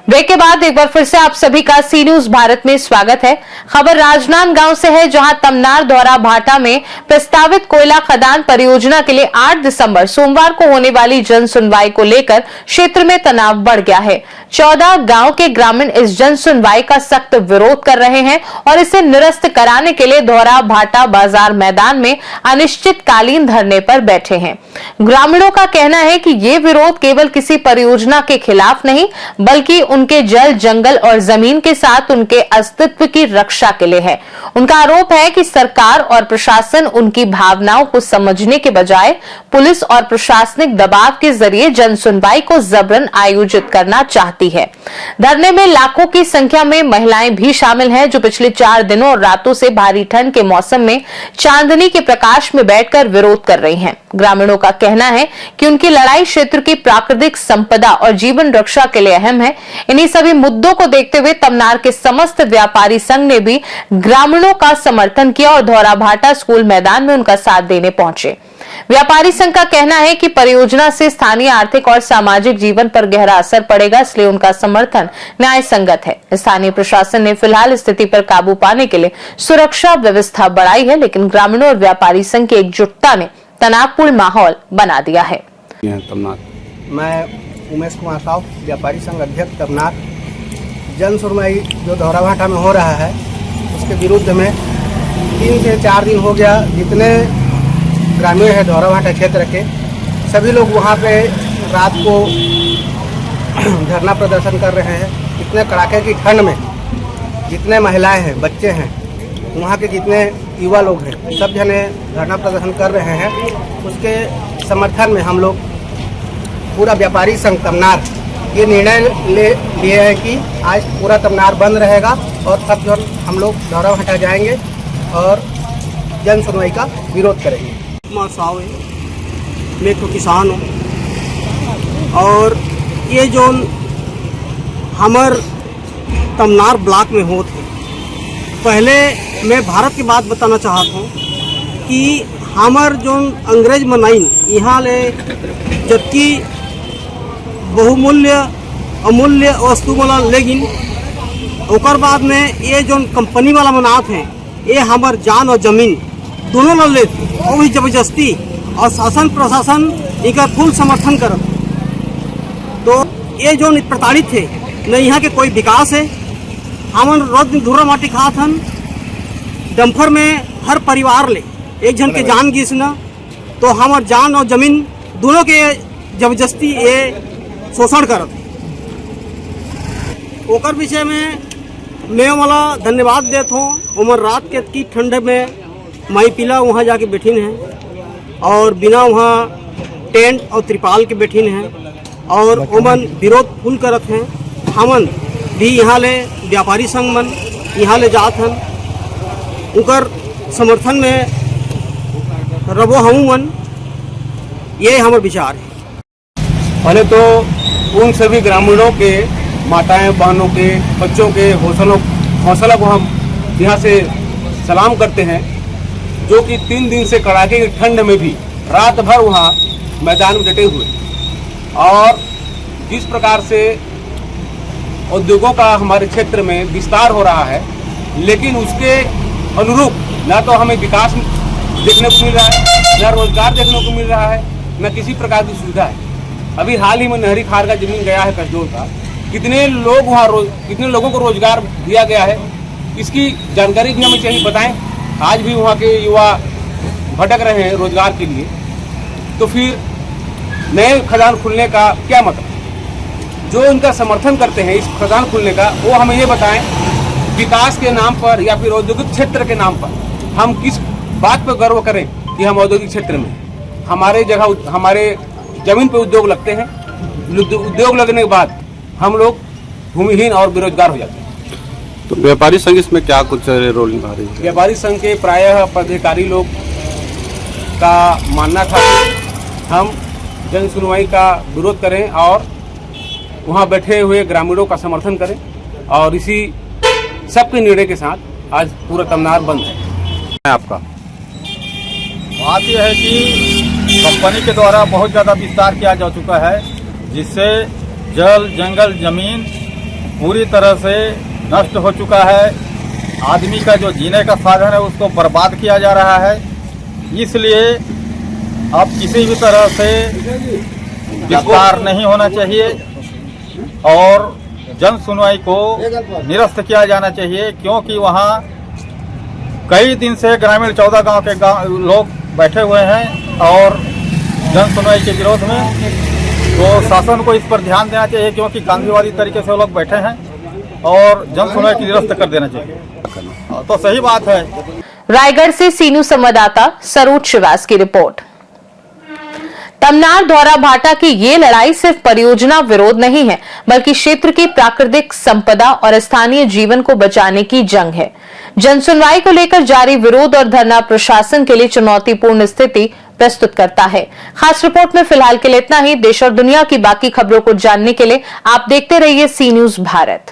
Break के बाद एक बार फिर से आप सभी का सी न्यूज भारत में स्वागत है। खबर राजनांदगांव से है, जहां तमनार द्वारा भाटा में प्रस्तावित कोयला खदान परियोजना के लिए 8 दिसंबर सोमवार को होने वाली जन सुनवाई को लेकर क्षेत्र में तनाव बढ़ गया है। 14 गांव के ग्रामीण इस जन सुनवाई का सख्त विरोध कर रहे हैं और इसे निरस्त कराने के लिए धौरा भाटा बाजार मैदान में अनिश्चितकालीन धरने पर बैठे हैं। ग्रामीणों का कहना है कि ये विरोध केवल किसी परियोजना के खिलाफ नहीं, बल्कि उनके जल, जंगल और जमीन के साथ उनके अस्तित्व की रक्षा के लिए है। उनका आरोप है कि सरकार और प्रशासन उनकी भावनाओं को समझने के बजाय पुलिस और प्रशासनिक दबाव के जरिए जन सुनवाई को जबरन आयोजित करना चाहती है। धरने में लाखों की संख्या में महिलाएं भी शामिल हैं, जो पिछले 4 दिनों और रातों से भारी ठंड के मौसम में चांदनी के प्रकाश में बैठकर विरोध कर रही हैं। ग्रामीणों का कहना है कि उनकी लड़ाई क्षेत्र की प्राकृतिक संपदा और जीवन रक्षा के लिए अहम है। इन्हीं सभी मुद्दों को देखते हुए तमनार के समस्त व्यापारी संघ ने भी ग्रामीणों का समर्थन किया और धौरा भाटा स्कूल मैदान में उनका साथ देने पहुंचे। व्यापारी संघ का कहना है कि परियोजना से स्थानीय आर्थिक और सामाजिक जीवन पर गहरा असर पड़ेगा, इसलिए उनका समर्थन न्याय संगत है। स्थानीय प्रशासन ने फिलहाल स्थिति पर काबू पाने के लिए सुरक्षा व्यवस्था बढ़ाई है, लेकिन ग्रामीणों और व्यापारी संघ की एकजुटता ने तनावपूर्ण माहौल बना दिया है। मैं उमेश कुमार साहु, व्यापारी संघ अध्यक्ष तमनार। जन सुनवाई जो धौरा भाटा में हो रहा है, उसके विरुद्ध में 3 से 4 दिन हो गया। जितने ग्रामीण है धौरा भाटा क्षेत्र के, सभी लोग वहाँ पे रात को धरना प्रदर्शन कर रहे हैं। इतने कड़ाके की ठंड में जितने महिलाएं हैं, बच्चे हैं, वहाँ के जितने युवा लोग हैं, सब जने धरना प्रदर्शन कर रहे हैं। उसके समर्थन में हम लोग पूरा व्यापारी संघ तमनार ये निर्णय लिए हैं कि आज पूरा तमनार बंद रहेगा और सब जो हम लोग धौरा भाटा जाएंगे और जन सुनवाई का विरोध करेंगे। मैं तो किसान हूँ और ये जो हमार तमनार ब्लॉक में होते पहले मैं भारत की बात बताना चाहता हूँ कि हमार जो अंग्रेज मनाइन यहाँ ले जबकि बहुमूल्य अमूल्य वस्तु वाला, लेकिन ओकर बाद में ये जो कंपनी वाला मनात हैं, ये हमार जान और जमीन दोनों ला लेते और भी जबरदस्ती, और शासन प्रशासन इनका फुल समर्थन करत। तो ये जो प्रताड़ित थे न यहाँ के कोई विकास है। हमन रोज धूरा माटी खात हन, डम्फर में हर परिवार ले एक जन के जान गिस न, तो हमार जान और जमीन दोनों के जबरदस्ती ये शोषण करत। ओकर विषय में मैं वाला धन्यवाद देता हूँ। उमर रात के की ठंड में माई पिला वहाँ जाके बैठिन हैं और बिना वहाँ टेंट और त्रिपाल के बैठिन हैं और उमन विरोध फुल करत हैं। हमन भी यहाँ ले व्यापारी संघ मन यहाँ ले जात हन, उनकर समर्थन में रबो हमू मन, ये हमार विचार है। पहले तो उन सभी ग्रामीणों के, माताएं बहनों के, बच्चों के हौसला को हम यहाँ से सलाम करते हैं, जो कि 3 दिन से कड़ाके की ठंड में भी रात भर वहाँ मैदान में डटे हुए। और जिस प्रकार से उद्योगों का हमारे क्षेत्र में विस्तार हो रहा है, लेकिन उसके अनुरूप न तो हमें विकास देखने को मिल रहा है, न रोजगार देखने को मिल रहा है, न किसी प्रकार की सुविधा है। अभी हाल ही में नहरी खार का जमीन गया है कसडोल का, कितने लोगों को रोजगार दिया गया है, इसकी जानकारी भी हमें चाहिए, बताएं। आज भी वहाँ के युवा भटक रहे हैं रोजगार के लिए, तो फिर नए खदान खुलने का क्या मतलब? जो इनका समर्थन करते हैं इस खदान खुलने का, वो हमें ये बताएं, विकास के नाम पर या फिर औद्योगिक क्षेत्र के नाम पर हम किस बात पर गर्व करें कि हम औद्योगिक क्षेत्र में हमारे जमीन पे उद्योग लगते हैं। उद्योग लगने के बाद हम लोग भूमिहीन और बेरोजगार हो जाते हैं। तो व्यापारी संघ इसमें क्या कुछ रोल निभा रही है? व्यापारी संघ के प्रायः पदाधिकारी लोग का मानना था हम जन सुनवाई का विरोध करें और वहाँ बैठे हुए ग्रामीणों का समर्थन करें, और इसी सबके निर्णय के साथ आज पूरा तमनार बंद है। आपका बात यह है कि कंपनी के द्वारा बहुत ज़्यादा विस्तार किया जा चुका है, जिससे जल जंगल जमीन पूरी तरह से नष्ट हो चुका है। आदमी का जो जीने का साधन है उसको बर्बाद किया जा रहा है। इसलिए अब किसी भी तरह से विस्तार नहीं होना चाहिए और जन सुनवाई को निरस्त किया जाना चाहिए, क्योंकि वहाँ कई दिन से ग्रामीण 14 गांव के लोग बैठे हुए हैं और जन सुनवाई के विरोध में। तो शासन को इस पर ध्यान देना चाहिए, क्योंकि गांधीवादी तरीके से लोग बैठे हैं और जन सुनवाई की निरस्त कर देना चाहिए। तो सही बात है। रायगढ़ से सीनू संवाददाता सरोज श्रीवास की रिपोर्ट। तमनार धौरा भाटा की ये लड़ाई सिर्फ परियोजना विरोध नहीं है, बल्कि क्षेत्र की प्राकृतिक संपदा और स्थानीय जीवन को बचाने की जंग है। जनसुनवाई को लेकर जारी विरोध और धरना प्रशासन के लिए चुनौतीपूर्ण स्थिति प्रस्तुत करता है। खास रिपोर्ट में फिलहाल के लिए इतना ही। देश और दुनिया की बाकी खबरों को जानने के लिए आप देखते रहिए सी न्यूज़ भारत।